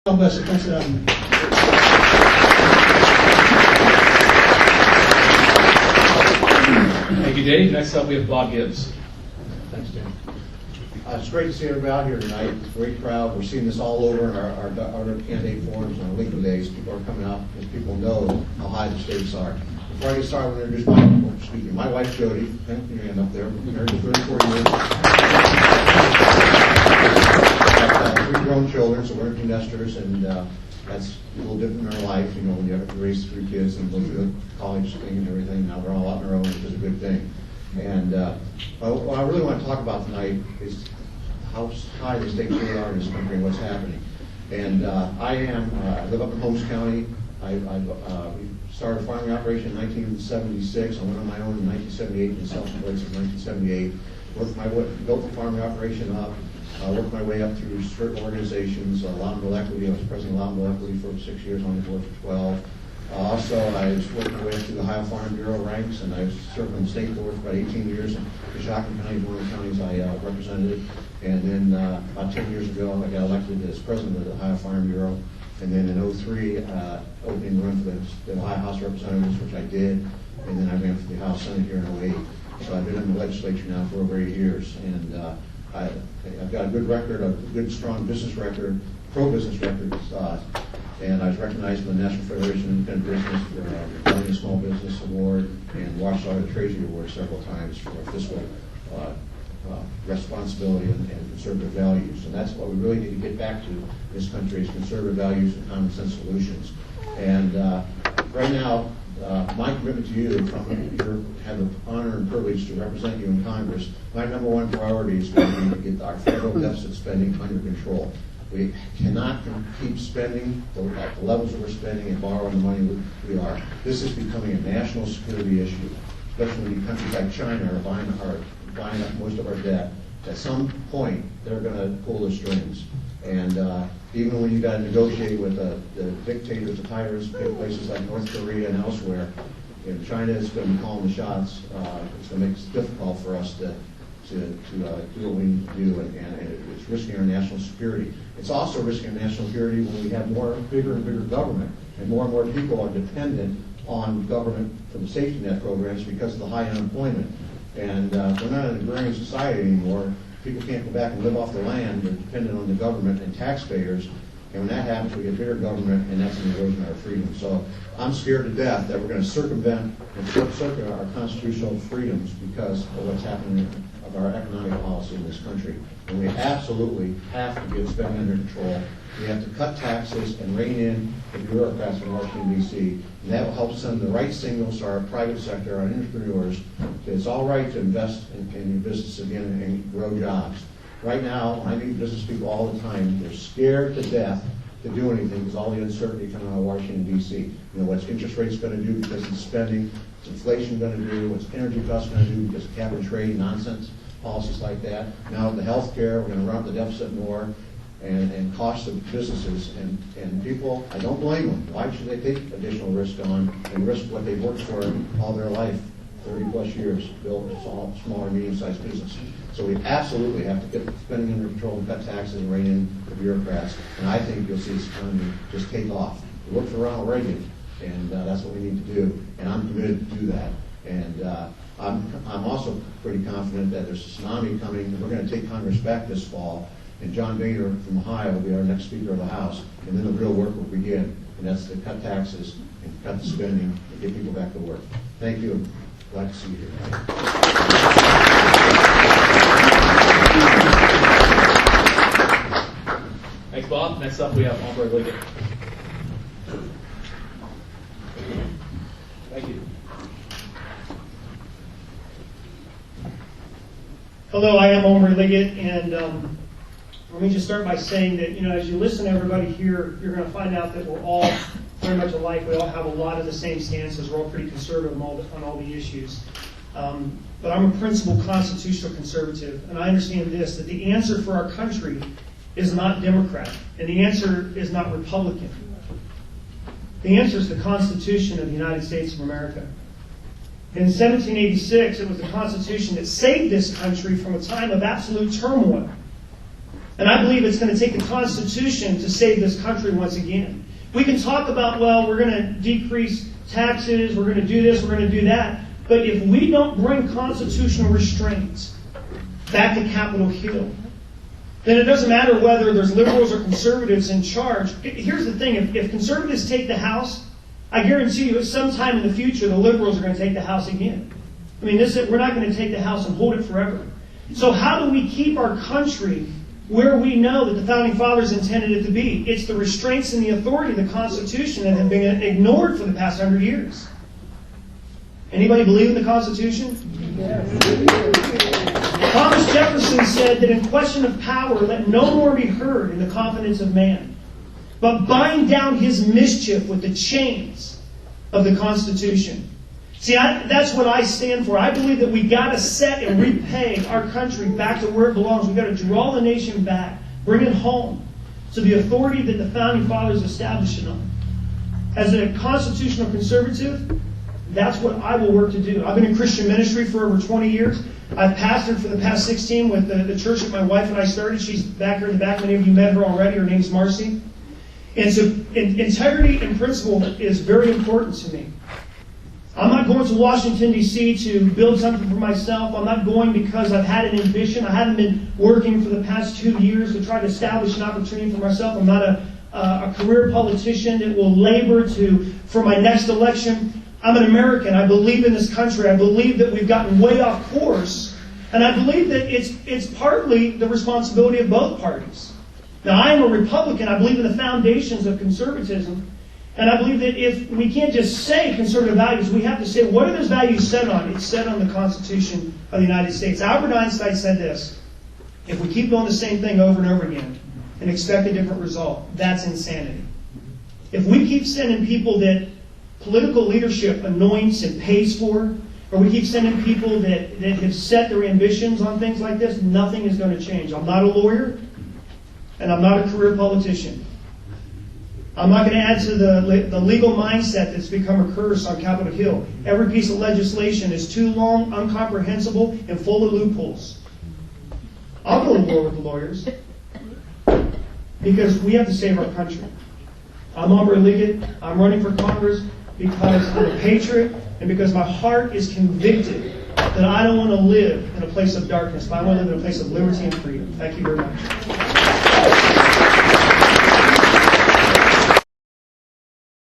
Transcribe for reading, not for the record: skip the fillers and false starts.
God bless you. Thanks for having me. Thank you, Dave. Next up, we have Bob Gibbs. Thanks, Tim. It's great to see everybody out here tonight. It's a great crowd. We're seeing this all over in our candidate forums and our legal days. People are coming out because people know how high the stakes are. Before I get started, I'm going to introduce my wife, Jody. Put your hand up there. We're married for 34 years. Got 3 grown children, so we're empty nesters, and that's a little different in our life. You know, when you have to raise 3 kids and go through the college thing and everything. Now we're all out on our own, which is a good thing. And what I really want to talk about tonight is how high the stakes really are in this country and what's happening. And I live up in Holmes County. We started a farming operation in 1976. I went on my own in 1978 and self-employed since 1978. Built the farming operation up. Worked my way up through certain organizations. Loudonville Equity. I was president of Loudonville Equity for 6 years. On the board for 12. Also, I was working my way up through the Ohio Farm Bureau ranks, and I served on the state board for about 18 years. And Coshocton County is one of the counties I represented. And then about 10 years ago, I got elected as president of the Ohio Farm Bureau. And then in 2003, opening the run for the Ohio House of Representatives, which I did. And then I ran for the House Senate here in 2008. So I've been in the legislature now for over 8 years. And I've got a good record, a good, strong business record, pro-business record. And I was recognized by the National Federation of Independent Business for winning a Small Business Award and Washington Treasury Award several times for fiscal responsibility and conservative values. And that's what we really need to get back to in this country is conservative values and common sense solutions. And right now, my commitment to you, have the honor and privilege to represent you in Congress, my number one priority is going to be to get our federal deficit spending under control. We cannot keep spending at the levels that we're spending and borrowing the money we are. This is becoming a national security issue, especially when countries like China are buying up most of our debt. At some point, they're going to pull the strings. And even when you got to negotiate with the dictators, the tyrants, places like North Korea and elsewhere, if China is going to be calling the shots, it's going to make it difficult for us to do what we need to do, and it's risking our national security. It's also risking our national security when we have bigger and bigger government, and more people are dependent on government for the safety net programs because of the high unemployment. And we're not an agrarian society anymore. People can't go back and live off the land. They're dependent on the government and taxpayers. And when that happens, we get bigger government, and that's an erosion of our freedom. So I'm scared to death that we're going to circumvent and circumvent our constitutional freedoms because of what's happening of our economic policy in this country. And we absolutely have to get spending under control. We have to cut taxes and rein in the bureaucrats in Washington, D.C. And that will help send the right signals to our private sector, our entrepreneurs, that it's all right to invest in your business again and grow jobs. Right now, I meet business people all the time. They're scared to death to do anything because all the uncertainty coming out of Washington, D.C. You know, what's interest rates going to do because of spending, what's inflation going to do, what's energy costs going to do because of cap and trade nonsense, policies like that. Now the health care, we're going to run up the deficit more and cost of businesses. And people, I don't blame them. Why should they take additional risk on and risk what they've worked for all their life, 30 plus years, build a small or medium-sized business? So we absolutely have to get spending under control and cut taxes and rein in the bureaucrats. And I think you'll see this economy just take off. It worked for Ronald Reagan, and that's what we need to do. And I'm committed to do that. And I'm also pretty confident that there's a tsunami coming, and we're going to take Congress back this fall. And John Boehner from Ohio will be our next Speaker of the House. And then the real work will begin. And that's to cut taxes and cut the spending and get people back to work. Thank you. Glad to see you here tonight. Thanks, Bob. Next up, we have Amber Liggett. Thank you. Hello, I am Omer Liggett, and let me just start by saying that, you know, as you listen to everybody here, you're going to find out that we're all very much alike. We all have a lot of the same stances. We're all pretty conservative on all the issues. But I'm a principled constitutional conservative, and I understand this, that the answer for our country is not Democrat, and the answer is not Republican. The answer is the Constitution of the United States of America. In 1786, it was the Constitution that saved this country from a time of absolute turmoil. And I believe it's going to take the Constitution to save this country once again. We can talk about, well, we're going to decrease taxes, we're going to do this, we're going to do that. But if we don't bring constitutional restraints back to Capitol Hill, then it doesn't matter whether there's liberals or conservatives in charge. Here's the thing, if conservatives take the House, I guarantee you at some time in the future the liberals are going to take the House again. I mean, we're not going to take the House and hold it forever. So how do we keep our country where we know that the Founding Fathers intended it to be? It's the restraints and the authority of the Constitution that have been ignored for the past 100 years. Anybody believe in the Constitution? Yes. Thomas Jefferson said that in question of power, let no more be heard in the confidence of man, but bind down his mischief with the chains of the Constitution. See, that's what I stand for. I believe that we got to set and repay our country back to where it belongs. We've got to draw the nation back, bring it home to the authority that the Founding Fathers established it on. As a constitutional conservative, that's what I will work to do. I've been in Christian ministry for over 20 years. I've pastored for the past 16 with the church that my wife and I started. She's back here in the back. Many of you met her already. Her name's Marcy. And so integrity and principle is very important to me. I'm not going to Washington, D.C. to build something for myself. I'm not going because I've had an ambition. I haven't been working for the past 2 years to try to establish an opportunity for myself. I'm not a career politician that will labor for my next election. I'm an American. I believe in this country. I believe that we've gotten way off course. And I believe that it's partly the responsibility of both parties. Now, I am a Republican. I believe in the foundations of conservatism. And I believe that if we can't just say conservative values, we have to say, what are those values set on? It's set on the Constitution of the United States. Albert Einstein said this: if we keep doing the same thing over and over again and expect a different result, that's insanity. If we keep sending people that political leadership anoints and pays for, or we keep sending people that have set their ambitions on things like this, nothing is going to change. I'm not a lawyer, and I'm not a career politician. I'm not going to add to the legal mindset that's become a curse on Capitol Hill. Every piece of legislation is too long, incomprehensible, and full of loopholes. I'll go to war with the lawyers because we have to save our country. I'm Aubrey Liggett. I'm running for Congress because I'm a patriot and because my heart is convicted that I don't want to live in a place of darkness, but I want to live in a place of liberty and freedom. Thank you very much.